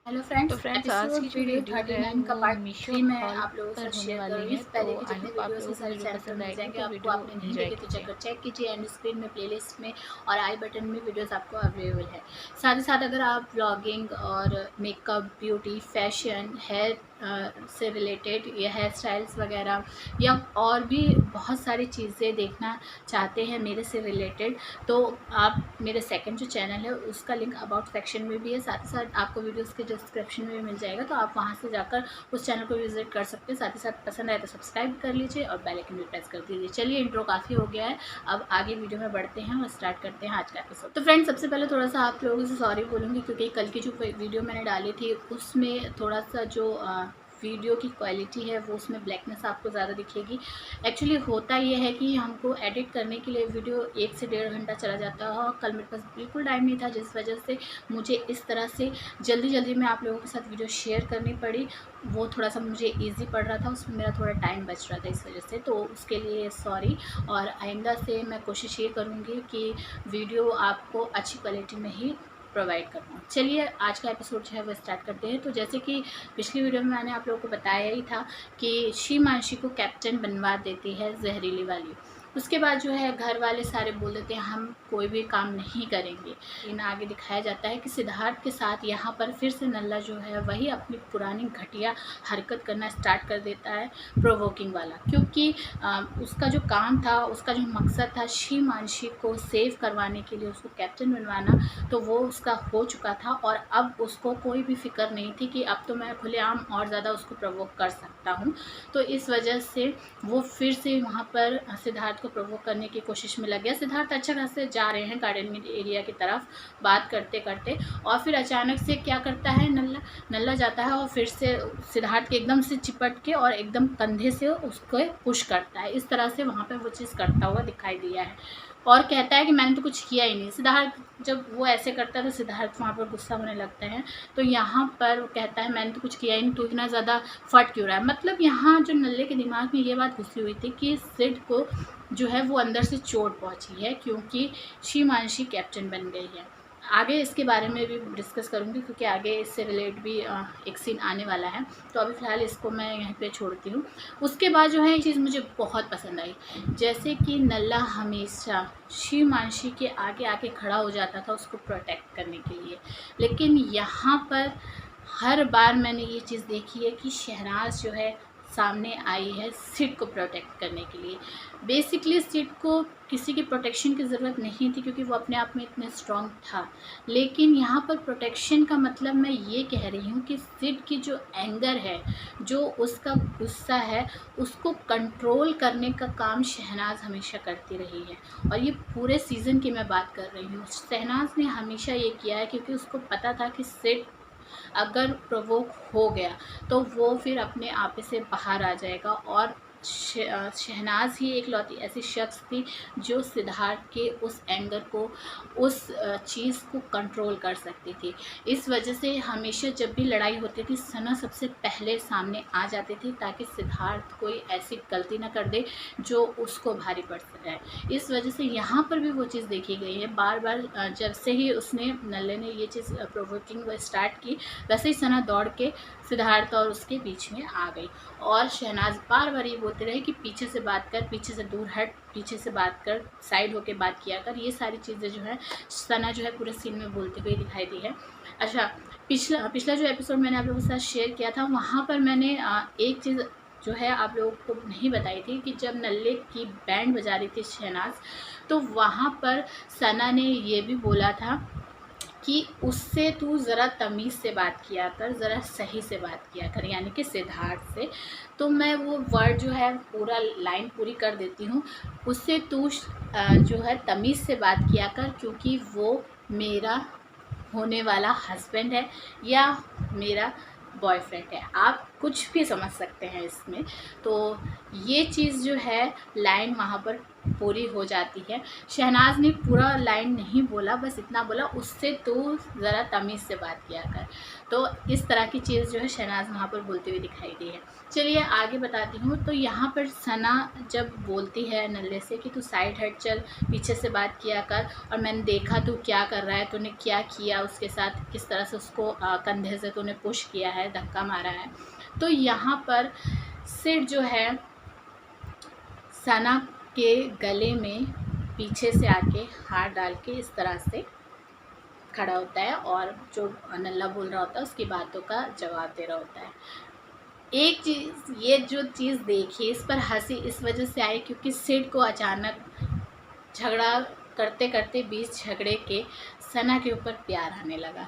Hello तो friends, friends, आज episode की जो वीडियो वीडियो है 39 का वो पार्ट मीशो 3 मैं हॉल आप लोगों के पर साथ होने शेयर कर वाली रही हूँ। है। इससे तो पहले की आई जितनी होप आप वीडियोस है लोगों को सारे वीडियो चैनल पर पसंद मिल आएगी, जाएंगे। तो आपको वीडियो को आपने नहीं एंजॉय देखे तो कीजिए। जाकर चेक कीजिए। एंड स्क्रीन में प्लेलिस्ट में और आई बटन में वीडियोस आपको अवेलेबल है। साथ ही साथ अगर आप व्लॉगिंग और मेकअप, ब्यूटी, फैशन, हेयर से रिलेटेड या हेयर स्टाइल्स वगैरह या और भी बहुत सारी चीज़ें देखना चाहते हैं मेरे से रिलेटेड, तो आप मेरे सेकंड जो चैनल है उसका लिंक अबाउट सेक्शन में भी है। साथ ही साथ आपको वीडियोस के डिस्क्रिप्शन में भी मिल जाएगा, तो आप वहां से जाकर उस चैनल को विजिट कर सकते हैं। साथ ही साथ पसंद आए तो सब्सक्राइब कर लीजिए और बेल आइकन भी प्रेस कर दीजिए। चलिए, इंट्रो काफ़ी हो गया है, अब आगे वीडियो में बढ़ते हैं और स्टार्ट करते हैं आज का एपिसोड। तो फ्रेंड्स, सबसे पहले थोड़ा सा आप लोगों से सॉरी बोलूँगी, क्योंकि कल की जो वीडियो मैंने डाली थी उसमें थोड़ा सा जो वीडियो की क्वालिटी है वो उसमें ब्लैकनेस आपको ज़्यादा दिखेगी। एक्चुअली होता ये है कि हमको एडिट करने के लिए वीडियो 1 से 1.5 घंटा चला जाता है और कल मेरे पास बिल्कुल टाइम नहीं था, जिस वजह से मुझे इस तरह से जल्दी में आप लोगों के साथ वीडियो शेयर करनी पड़ी। वो थोड़ा सा मुझे ईज़ी पड़ रहा था, उसमें मेरा थोड़ा टाइम बच रहा था, इस वजह से तो उसके लिए सॉरी। और आइंदा से मैं कोशिश ये करूँगी कि वीडियो आपको अच्छी क्वालिटी में ही प्रोवाइड कर पाऊँ। चलिए, आज का एपिसोड जो है वो स्टार्ट करते हैं। तो जैसे कि पिछली वीडियो में मैंने आप लोगों को बताया ही था कि शीमांशी को कैप्टन बनवा देती है जहरीली वाली। उसके बाद जो है घर वाले सारे बोल देते हैं हम कोई भी काम नहीं करेंगे। लेकिन आगे दिखाया जाता है कि सिद्धार्थ के साथ यहाँ पर फिर से नल्ला जो है वही अपनी पुरानी घटिया हरकत करना स्टार्ट कर देता है, प्रोवोकिंग वाला। क्योंकि उसका जो काम था, उसका जो मकसद था शीमांशी को सेव करवाने के लिए, उसको कैप्टन बनवाना, तो वो उसका हो चुका था। और अब उसको कोई भी फिक्र नहीं थी कि अब तो मैं खुलेआम और ज़्यादा उसको प्रोवोक कर सकता हूँ। तो इस वजह से वो फिर से वहाँ पर सिद्धार्थ को प्रोवोक करने की कोशिश में लग गया। सिद्धार्थ अच्छा खासे जा रहे हैं गार्डन एरिया की तरफ बात करते करते, और फिर अचानक से क्या करता है, नल्ला जाता है और फिर से सिद्धार्थ के एकदम से चिपट के और एकदम कंधे से उसको पुश करता है। इस तरह से वहाँ पे वो चीज़ करता हुआ दिखाई दिया है और कहता है कि मैंने तो कुछ किया ही नहीं। सिद्धार्थ जब वो ऐसे करता है तो सिद्धार्थ वहाँ पर गुस्सा होने लगता है। तो यहाँ पर वो कहता है मैंने तो कुछ किया ही नहीं, तो इतना ज़्यादा फट क्यों रहा है। मतलब यहाँ जो नल्ले के दिमाग में ये बात घुसी हुई थी कि सिड को जो है वो अंदर से चोट पहुँची है, क्योंकि शीमांशी कैप्टन बन गई है। आगे इसके बारे में भी डिस्कस करूँगी, क्योंकि आगे इससे रिलेट भी एक सीन आने वाला है। तो अभी फ़िलहाल इसको मैं यहीं पे छोड़ती हूँ। उसके बाद जो है ये चीज़ मुझे बहुत पसंद आई, जैसे कि नल्ला हमेशा शिवमानसी के आगे आके खड़ा हो जाता था उसको प्रोटेक्ट करने के लिए। लेकिन यहाँ पर हर बार मैंने ये चीज़ देखी है कि शहनाज जो है सामने आई है सिड को प्रोटेक्ट करने के लिए। बेसिकली सिड को किसी की प्रोटेक्शन की ज़रूरत नहीं थी, क्योंकि वो अपने आप में इतने स्ट्रॉन्ग था। लेकिन यहाँ पर प्रोटेक्शन का मतलब मैं ये कह रही हूँ कि सिड की जो एंगर है, जो उसका गुस्सा है, उसको कंट्रोल करने का काम शहनाज हमेशा करती रही है। और ये पूरे सीज़न की मैं बात कर रही हूँ। शहनाज ने हमेशा ये किया है, क्योंकि उसको पता था कि सिड अगर प्रोवोक हो गया तो वो फिर अपने आप से बाहर आ जाएगा। और शहनाज ही एकलौती ऐसी शख्स थी जो सिद्धार्थ के उस एंगर को, उस चीज़ को कंट्रोल कर सकती थी। इस वजह से हमेशा जब भी लड़ाई होती थी सना सबसे पहले सामने आ जाती थी, ताकि सिद्धार्थ कोई ऐसी गलती ना कर दे जो उसको भारी पड़ जाए। इस वजह से यहाँ पर भी वो चीज़ देखी गई है। बार बार जब से ही उसने नल्ले ने ये चीज़ प्रोवोकिंग स्टार्ट की, वैसे ही सना दौड़ के सिद्धार्थ और उसके बीच में आ गई। और शहनाज बार बार ये बोलते रहे कि पीछे से बात कर, पीछे से दूर हट, पीछे से बात कर, साइड होके बात किया कर। ये सारी चीज़ें जो है सना जो है पूरे सीन में बोलते हुए दिखाई दी है। अच्छा, पिछला पिछला जो एपिसोड मैंने आप लोगों के साथ शेयर किया था, वहाँ पर मैंने एक चीज़ जो है आप लोगों को नहीं बताई थी कि जब नल्ले की बैंड बजा रही थी शहनाज, तो वहाँ पर सना ने ये भी बोला था कि उससे तू ज़रा तमीज़ से बात किया कर, ज़रा सही से बात किया कर, यानी कि सिद्धार्थ से। तो मैं वो वर्ड जो है पूरा लाइन पूरी कर देती हूँ। उससे तू जो है तमीज़ से बात किया कर, क्योंकि वो मेरा होने वाला हस्बैंड है या मेरा बॉयफ्रेंड है। आप कुछ भी समझ सकते हैं इसमें। तो ये चीज़ जो है लाइन वहाँ पर पूरी हो जाती है। शहनाज ने पूरा लाइन नहीं बोला, बस इतना बोला, उससे तो ज़रा तमीज़ से बात किया कर। तो इस तरह की चीज़ जो है शहनाज वहाँ पर बोलती हुई दिखाई दी है। चलिए आगे बताती हूँ। तो यहाँ पर सना जब बोलती है नल्ले से कि तू साइड हट चल, पीछे से बात किया कर, और मैंने देखा तू क्या कर रहा है, तूने क्या किया उसके साथ, किस तरह से उसको कंधे से तूने पुश किया है, धक्का मारा है। तो यहाँ पर सिड जो है सना के गले में पीछे से आके हाथ डाल के इस तरह से खड़ा होता है और जो नल्ला बोल रहा होता है उसकी बातों का जवाब दे रहा होता है। एक चीज़, ये जो चीज़ देखी इस पर हंसी इस वजह से आई क्योंकि सिड को अचानक झगड़ा करते करते बीच झगड़े के सना के ऊपर प्यार आने लगा।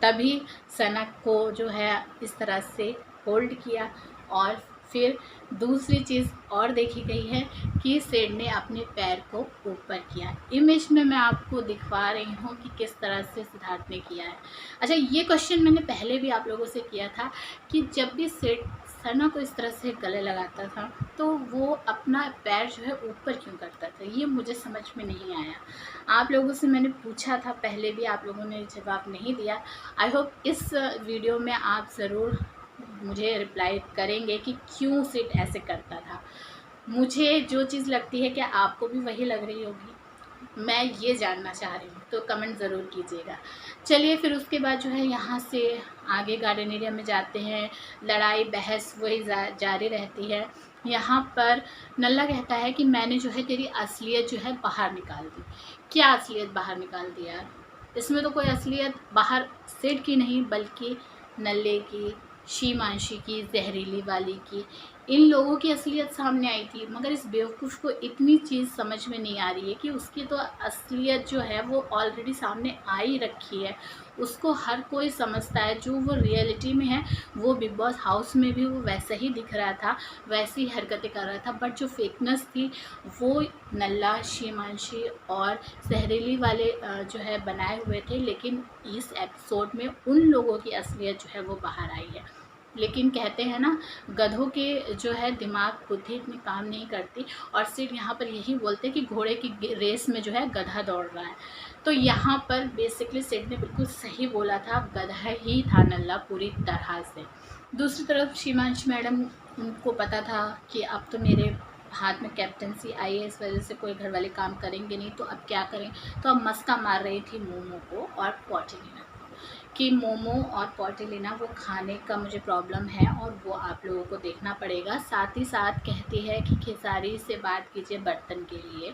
तभी सना को जो है इस तरह से होल्ड किया। और फिर दूसरी चीज़ और देखी गई है कि सिड ने अपने पैर को ऊपर किया। इमेज में मैं आपको दिखा रही हूँ कि किस तरह से सिद्धार्थ ने किया है। अच्छा, ये क्वेश्चन मैंने पहले भी आप लोगों से किया था कि जब भी सिड सना को इस तरह से गले लगाता था तो वो अपना पैर जो है ऊपर क्यों करता था, ये मुझे समझ में नहीं आया। आप लोगों से मैंने पूछा था पहले भी, आप लोगों ने जवाब नहीं दिया। आई होप इस वीडियो में आप ज़रूर मुझे रिप्लाई करेंगे कि क्यों सिड ऐसे करता था। मुझे जो चीज़ लगती है कि आपको भी वही लग रही होगी, मैं ये जानना चाह रही हूँ, तो कमेंट ज़रूर कीजिएगा। चलिए फिर उसके बाद जो है यहाँ से आगे गार्डन एरिया में जाते हैं। लड़ाई बहस वही जारी रहती है। यहाँ पर नल्ला कहता है कि मैंने जो है तेरी असलियत जो है बाहर निकाल दी। क्या असलियत बाहर निकाल दी यार? इसमें तो कोई असलियत बाहर सिड की नहीं बल्कि नल्ले की, शीमांशी की, जहरीली वाली की, इन लोगों की असलियत सामने आई थी। मगर इस बेवकूफ़ को इतनी चीज़ समझ में नहीं आ रही है कि उसकी तो असलियत जो है वो ऑलरेडी सामने आ ही रखी है। उसको हर कोई समझता है, जो वो रियलिटी में है वो बिग बॉस हाउस में भी वो वैसा ही दिख रहा था, वैसी हरकतें कर रहा था। बट जो फेकनेस थी वो नल्ला, शीमांशी और जहरीली वाले जो है बनाए हुए थे। लेकिन इस एपिसोड में उन लोगों की असलियत जो है वो बाहर आई है। लेकिन कहते हैं ना, गधों के जो है दिमाग बुद्धि इतनी काम नहीं करती। और सिर्फ यहाँ पर यही बोलते कि घोड़े की रेस में जो है गधा दौड़ रहा है। तो यहाँ पर बेसिकली सिड ने बिल्कुल सही बोला था, गधा ही था नल्ला पूरी तरह से। दूसरी तरफ शिमांश मैडम, उनको पता था कि अब तो मेरे हाथ में कैप्टनसी आई है, इस वजह से कोई घर वाले काम करेंगे नहीं, तो अब क्या करें। तो अब मस्का मार रही थी मोमो को और पॉटीलिना कि मोमो और पॉटीलिना वो खाने का मुझे प्रॉब्लम है और वो आप लोगों को देखना पड़ेगा। साथ ही साथ कहती है कि खेसारी से बात कीजिए बर्तन के लिए।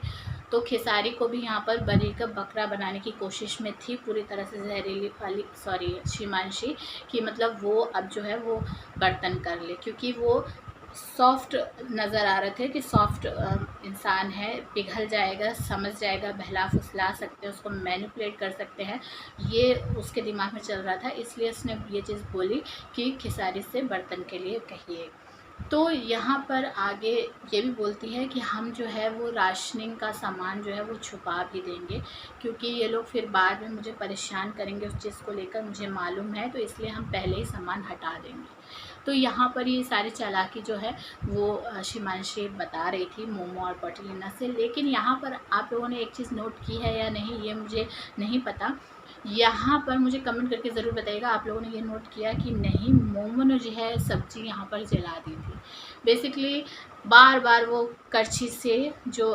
तो खेसारी को भी यहाँ पर बरी का बकरा बनाने की कोशिश में थी पूरी तरह से जहरीली वाली शिमांशी, कि मतलब वो अब जो है वो बर्तन कर ले, क्योंकि वो सॉफ्ट नज़र आ रहे थे कि सॉफ्ट इंसान है, पिघल जाएगा, समझ जाएगा, बहला फुसला सकते हैं उसको, मैनिपुलेट कर सकते हैं, ये उसके दिमाग में चल रहा था। इसलिए उसने ये चीज़ बोली कि खेसारी से बर्तन के लिए कहिए। तो यहाँ पर आगे ये भी बोलती है कि हम जो है वो राशनिंग का सामान जो है वो छुपा भी देंगे, क्योंकि ये लोग फिर बाद में मुझे परेशान करेंगे उस चीज़ को लेकर, मुझे मालूम है, तो इसलिए हम पहले ही सामान हटा देंगे। तो यहाँ पर ये सारी चालाकी जो है वो शिमांशी बता रही थी मोमो और पॉटीलिना से। लेकिन यहाँ पर आप लोगों ने एक चीज़ नोट की है या नहीं ये मुझे नहीं पता, यहाँ पर मुझे कमेंट करके ज़रूर बताइएगा आप लोगों ने ये नोट किया कि नहीं, मोमो ने जो है सब्ज़ी यहाँ पर जला दी थी। बेसिकली बार बार वो करछी से जो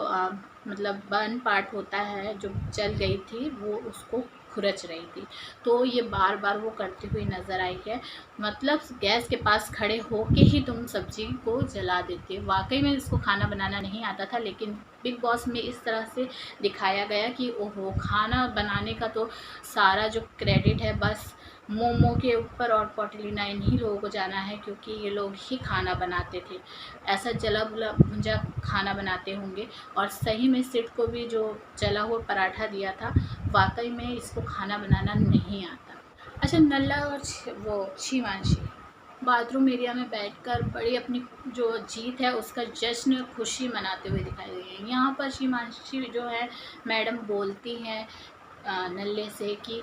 मतलब बर्न पार्ट होता है जो जल गई थी वो उसको खुरच रही थी। तो ये बार बार वो करती हुई नज़र आई है। मतलब गैस के पास खड़े होके ही तुम सब्ज़ी को जला देते। वाकई में इसको खाना बनाना नहीं आता था, लेकिन बिग बॉस में इस तरह से दिखाया गया कि ओहो, खाना बनाने का तो सारा जो क्रेडिट है बस मोमो के ऊपर और पॉटीलिना इन्हीं लोगों को जाना है, क्योंकि ये लोग ही खाना बनाते थे। ऐसा जला बुला भुंजा खाना बनाते होंगे। और सही में सिड को भी जो जला हुआ पराठा दिया था, वाकई में इसको खाना बनाना नहीं आता। अच्छा, नल्ला और वो शिवांशी बाथरूम एरिया में बैठकर बड़ी अपनी जो जीत है उसका जश्न खुशी मनाते हुए दिखाई दे रही है। यहाँ पर शिवांशी जो है मैडम बोलती हैं नल्ले से कि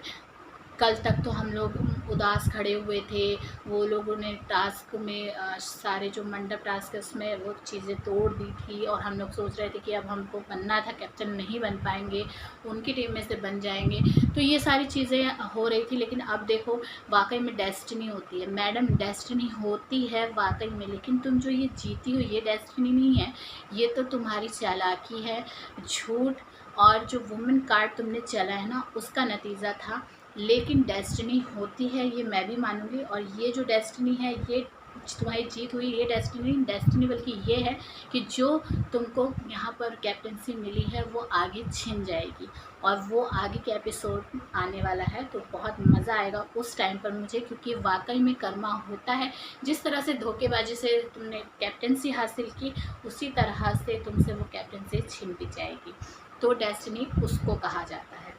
कल तक तो हम लोग उदास खड़े हुए थे, वो लोगों ने टास्क में सारे जो मंडप टास्क है उसमें वो चीज़ें तोड़ दी थी, और हम लोग सोच रहे थे कि अब हमको बनना था कैप्टन, नहीं बन पाएंगे, उनकी टीम में से बन जाएंगे। तो ये सारी चीज़ें हो रही थी। लेकिन अब देखो वाकई में डेस्टिनी होती है मैडम, डेस्टिनी होती है वाकई में। लेकिन तुम जो ये जीती हो ये डेस्टिनी नहीं है, ये तो तुम्हारी चालाकी है, झूठ और जो वुमेन कार्ड तुमने चला है ना उसका नतीजा था। लेकिन डेस्टिनी होती है ये मैं भी मानूंगी, और ये जो डेस्टिनी है ये तुम्हारी जीत हुई, ये डेस्टिनी बल्कि ये है कि जो तुमको यहाँ पर कैप्टनसी मिली है वो आगे छिन जाएगी, और वो आगे के एपिसोड आने वाला है तो बहुत मज़ा आएगा उस टाइम पर मुझे, क्योंकि वाकई में कर्मा होता है। जिस तरह से धोखेबाजी से तुमने कैप्टनसी हासिल की उसी तरह से तुमसे वो कैप्टनसी छिन भी जाएगी, तो डेस्टिनी उसको कहा जाता है।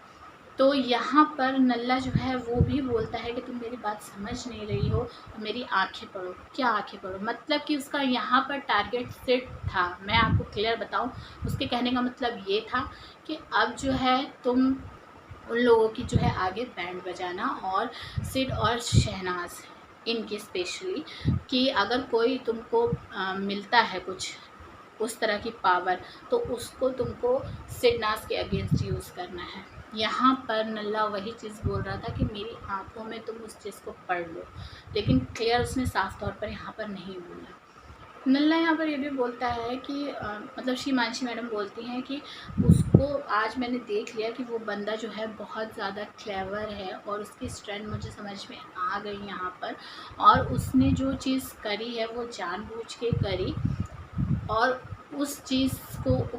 तो यहाँ पर नल्ला जो है वो भी बोलता है कि तुम मेरी बात समझ नहीं रही हो, मेरी आंखें पढ़ो। क्या आंखें पढ़ो? मतलब कि उसका यहाँ पर टारगेट सेट था। मैं आपको क्लियर बताऊँ, उसके कहने का मतलब ये था कि अब जो है तुम उन लोगों की जो है आगे बैंड बजाना, और सिड और शहनाज इनकी स्पेशली, कि अगर कोई तुमको मिलता है कुछ उस तरह की पावर तो उसको तुमको सिडनास के अगेंस्ट यूज़ करना है। यहाँ पर नल्ला वही चीज़ बोल रहा था कि मेरी आंखों में तुम उस चीज़ को पढ़ लो, लेकिन क्लियर उसने साफ तौर पर यहाँ पर नहीं बोला। नल्ला यहाँ पर ये भी बोलता है कि मतलब शिमांशी मैडम बोलती हैं कि उसको आज मैंने देख लिया कि वो बंदा जो है बहुत ज़्यादा क्लेवर है, और उसकी स्ट्रेंथ मुझे समझ में आ गई यहाँ पर, और उसने जो चीज़ करी है वो जानबूझ के करी, और उस चीज़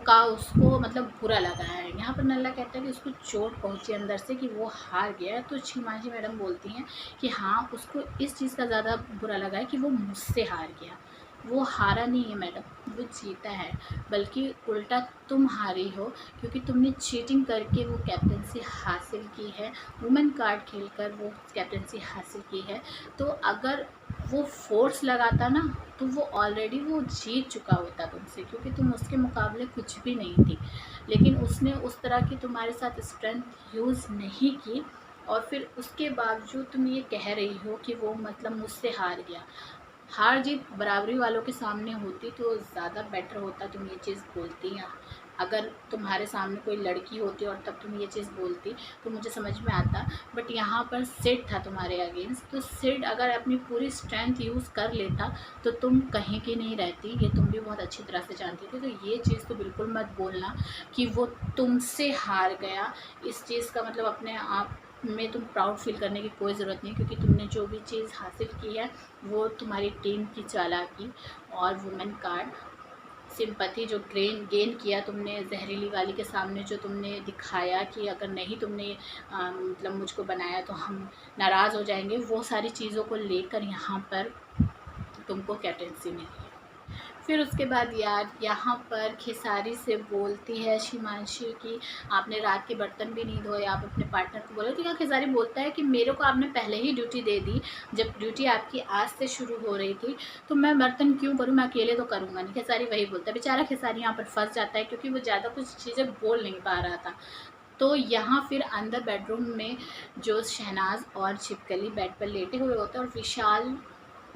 का उसको मतलब बुरा लगा है। यहाँ पर नल्ला कहता है कि उसको चोट पहुँची अंदर से कि वो हार गया। तो शिमांशी मैडम बोलती हैं कि हाँ, उसको इस चीज़ का ज़्यादा बुरा लगा है कि वो मुझसे हार गया। वो हारा नहीं है मैडम, वो जीता है, बल्कि उल्टा तुम हारी हो, क्योंकि तुमने चीटिंग करके वो कैप्टनसी हासिल की है, वुमेन कार्ड खेलकर वो कैप्टनसी हासिल की है। तो अगर वो फोर्स लगाता ना तो वो ऑलरेडी वो जीत चुका होता तुमसे, क्योंकि तुम उसके मुकाबले कुछ भी नहीं थी। लेकिन उसने उस तरह की तुम्हारे साथ स्ट्रेंथ यूज़ नहीं की, और फिर उसके बावजूद तुम ये कह रही हो कि वो मतलब मुझसे हार गया। हार जीत बराबरी वालों के सामने होती तो ज़्यादा बेटर होता, तुम ये चीज़ बोलती हैं। अगर तुम्हारे सामने कोई लड़की होती और तब तुम ये चीज़ बोलती तो मुझे समझ में आता, बट यहाँ पर सिड था तुम्हारे अगेंस्ट, तो सिड अगर अपनी पूरी स्ट्रेंथ यूज़ कर लेता तो तुम कहीं की नहीं रहती, ये तुम भी बहुत अच्छी तरह से जानती थी। तो ये चीज़ तो बिल्कुल मत बोलना कि वो तुमसे हार गया। इस चीज़ का मतलब अपने आप में तुम प्राउड फील करने की कोई ज़रूरत नहीं, क्योंकि तुमने जो भी चीज़ हासिल की है वो तुम्हारी टीम की चालाकी और वुमेन कार्ड सिंपैथी जो गेन किया तुमने जहरीली वाली के सामने, जो तुमने दिखाया कि अगर नहीं तुमने मतलब मुझको बनाया तो हम नाराज़ हो जाएंगे, वो सारी चीज़ों को लेकर यहाँ पर तुमको कैप्टेंसी मिली। फिर उसके बाद यार यहाँ पर खेसारी से बोलती है शिमांशी की आपने रात के बर्तन भी नहीं धोए, आप अपने पार्टनर को बोलो। तो क्या खेसारी बोलता है कि मेरे को आपने पहले ही ड्यूटी दे दी, जब ड्यूटी आपकी आज से शुरू हो रही थी, तो मैं बर्तन क्यों करूँ, मैं अकेले तो करूँगा नहीं। खेसारी वही बोलता है। बेचारा खेसारी यहाँ पर फंस जाता है क्योंकि वो ज़्यादा कुछ चीज़ें बोल नहीं पा रहा था। तो यहाँ फिर अंदर बेडरूम में जो शहनाज और छिपकली बेड पर लेटे हुए होते हैं, और विशाल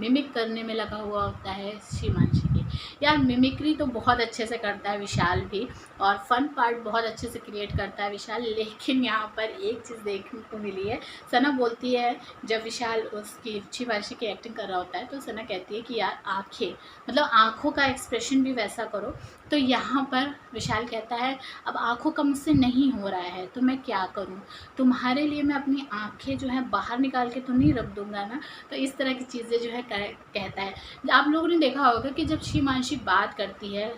मिमिक करने में लगा हुआ होता है शिमांशी की। यार मिमिक्री तो बहुत अच्छे से करता है विशाल भी, और फन पार्ट बहुत अच्छे से क्रिएट करता है विशाल। लेकिन यहाँ पर एक चीज़ देखने को मिली है, सना बोलती है जब विशाल उसकी शिमांशी की एक्टिंग कर रहा होता है तो सना कहती है कि यार आँखें, मतलब आँखों का एक्सप्रेशन भी वैसा करो। तो यहाँ पर विशाल कहता है अब आँखों का मुझसे नहीं हो रहा है तो मैं क्या करूँ, तुम्हारे लिए मैं अपनी आँखें जो है बाहर निकाल के तो नहीं रख दूँगा ना। तो इस तरह की चीज़ें जो है कहता है। आप लोगों ने देखा होगा कि जब शिमांशी बात करती है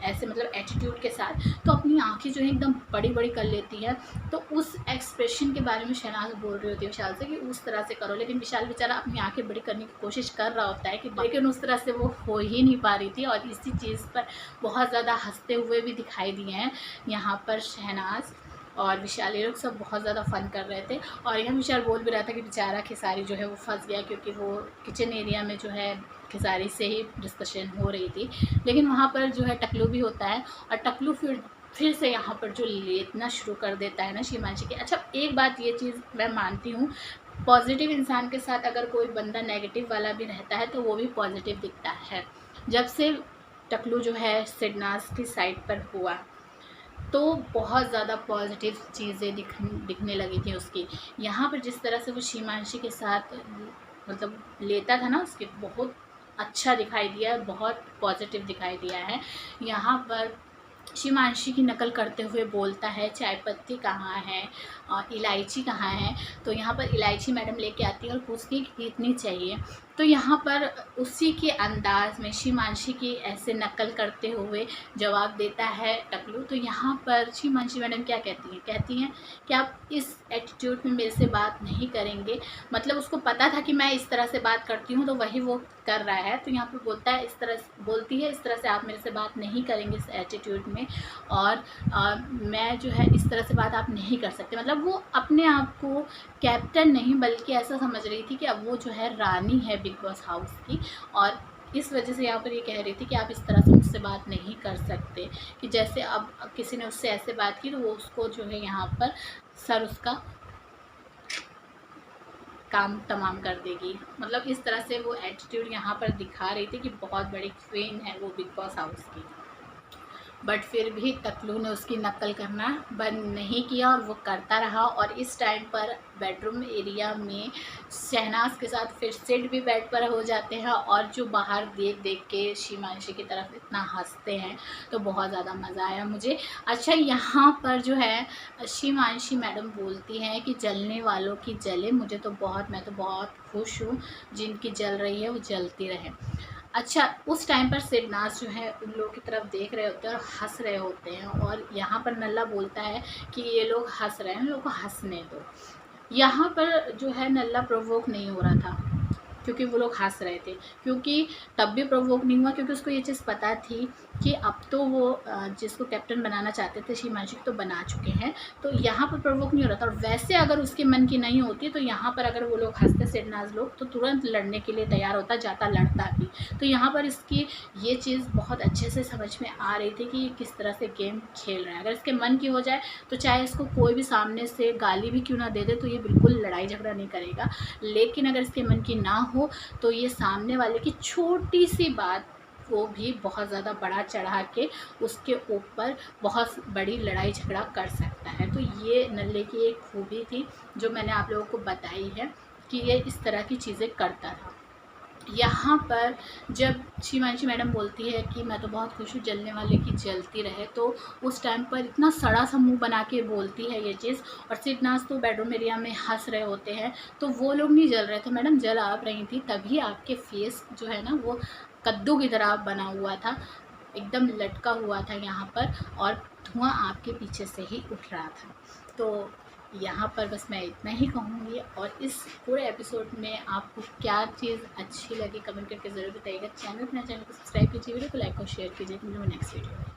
ऐसे मतलब एटीट्यूड के साथ, तो अपनी आंखें जो है एकदम बड़ी बड़ी कर लेती है। तो उस एक्सप्रेशन के बारे में शहनाज बोल रही होती है विशाल से कि उस तरह से करो, लेकिन विशाल बेचारा अपनी आंखें बड़ी करने की कोशिश कर रहा होता है कि लेकिन उस तरह से वो हो ही नहीं पा रही थी। और इसी चीज़ पर बहुत ज़्यादा हंसते हुए भी दिखाई दिए हैं यहाँ पर शहनाज और विशाल, ये लोग सब बहुत ज़्यादा फ़न कर रहे थे। और यहाँ विशाल बोल भी रहा था कि बेचारा खेसारी जो है वो फंस गया, क्योंकि वो किचन एरिया में जो है खेसारी से ही डिस्कशन हो रही थी, लेकिन वहाँ पर जो है टकलू भी होता है, और टकलू फिर फिर से यहाँ पर जो लेटना शुरू कर देता है ना शिमांशी के। अच्छा, एक बात ये चीज़ मैं मानती हूँ, पॉजिटिव इंसान के साथ अगर कोई बंदा नेगेटिव वाला भी रहता है तो वो भी पॉजिटिव दिखता है। जब से टकलू जो है सिडनास की साइड पर हुआ तो बहुत ज़्यादा पॉजिटिव चीज़ें दिखने लगी थी उसकी। यहाँ पर जिस तरह से वो शिमांशी के साथ मतलब लेता था ना, उसके बहुत अच्छा दिखाई दिया है, बहुत पॉजिटिव दिखाई दिया है। यहाँ पर शिमांशी की नकल करते हुए बोलता है चाय पत्ती कहाँ है और इलायची कहाँ है। तो यहाँ पर इलायची मैडम लेके आती है और पूछती है कि कितनी चाहिए। तो यहाँ पर उसी के अंदाज में शिमांशी की ऐसे नकल करते हुए जवाब देता है टकलू। तो यहाँ पर शिमांशी मैडम क्या कहती हैं कि आप इस एटीट्यूड में मेरे से बात नहीं करेंगे। मतलब उसको पता था कि मैं इस तरह से बात करती हूँ तो वही वो कर रहा है। तो यहाँ पर बोलती है इस तरह से आप मेरे से बात नहीं करेंगे इस एटीट्यूड में, और मैं जो है इस तरह से बात आप नहीं कर सकते। मतलब वो अपने आप को कैप्टन नहीं बल्कि ऐसा समझ रही थी कि अब वो जो है रानी है बिग बॉस हाउस की, और इस वजह से यहाँ पर ये कह रही थी कि आप इस तरह से मुझसे बात नहीं कर सकते। कि जैसे अब किसी ने उससे ऐसे बात की तो वो उसको जो है यहाँ पर सर उसका काम तमाम कर देगी। मतलब इस तरह से वो एटीट्यूड यहाँ पर दिखा रही थी कि बहुत बड़ी क्वीन है वो बिग बॉस हाउस की। बट फिर भी टकलू ने उसकी नकल करना बंद नहीं किया और वो करता रहा। और इस टाइम पर बेडरूम एरिया में शहनाज के साथ फिर सिड भी बेड पर हो जाते हैं और जो बाहर देख देख के शिमांशी की तरफ इतना हंसते हैं तो बहुत ज़्यादा मज़ा आया मुझे। अच्छा, यहाँ पर जो है शिमांशी मैडम बोलती हैं कि जलने वालों की जले, मैं तो बहुत खुश हूँ, जिनकी जल रही है वो जलती रहे। अच्छा, उस टाइम पर सिडनास जो है उन लोगों की तरफ देख रहे होते हैं और हंस रहे होते हैं, और यहाँ पर नल्ला बोलता है कि ये लोग हंस रहे हैं, इन लोगों को हंसने दो। यहाँ पर जो है नल्ला प्रोवोक नहीं हो रहा था क्योंकि वो लोग हंस रहे थे, क्योंकि तब भी प्रोवोक नहीं हुआ क्योंकि उसको ये चीज़ पता थी कि अब तो वो जिसको कैप्टन बनाना चाहते थे शिमांशी तो बना चुके हैं, तो यहाँ पर प्रोवोक नहीं हो रहा था। और वैसे अगर उसके मन की नहीं होती तो यहाँ पर अगर वो लोग हंसते सिडनाज लोग तो तुरंत लड़ने के लिए तैयार होता, जाता लड़ता भी। तो यहाँ पर इसकी ये चीज़ बहुत अच्छे से समझ में आ रही थी कि ये किस तरह से गेम खेल रहा है। अगर इसके मन की हो जाए तो चाहे इसको कोई भी सामने से गाली भी क्यों ना दे दे तो ये बिल्कुल लड़ाई झगड़ा नहीं करेगा। लेकिन अगर इसके मन की ना हो तो ये सामने वाले की छोटी सी बात को भी बहुत ज़्यादा बढ़ा चढ़ा के उसके ऊपर बहुत बड़ी लड़ाई झगड़ा कर सकता है। तो ये नल्ले की एक खूबी थी जो मैंने आप लोगों को बताई है कि ये इस तरह की चीज़ें करता था। यहाँ पर जब शिमांशी मैडम बोलती है कि मैं तो बहुत खुश हूँ, जलने वाले की जलती रहे, तो उस टाइम पर इतना सड़ा सा मुँह बना के बोलती है ये चीज़। और सिडनाज तो बेडरूम एरिया में हंस रहे होते हैं, तो वो लोग नहीं जल रहे थे मैडम, जल आप रही थी, तभी आपके फेस जो है ना वो कद्दू की तरह बना हुआ था, एकदम लटका हुआ था यहाँ पर, और धुआं आपके पीछे से ही उठ रहा था। तो यहाँ पर बस मैं इतना ही कहूँगी। और इस पूरे एपिसोड में आपको क्या चीज़ अच्छी लगी कमेंट करके ज़रूर बताइएगा। चैनल को सब्सक्राइब कीजिए, वीडियो को लाइक और शेयर कीजिए। मिलूँगी नेक्स्ट वीडियो में।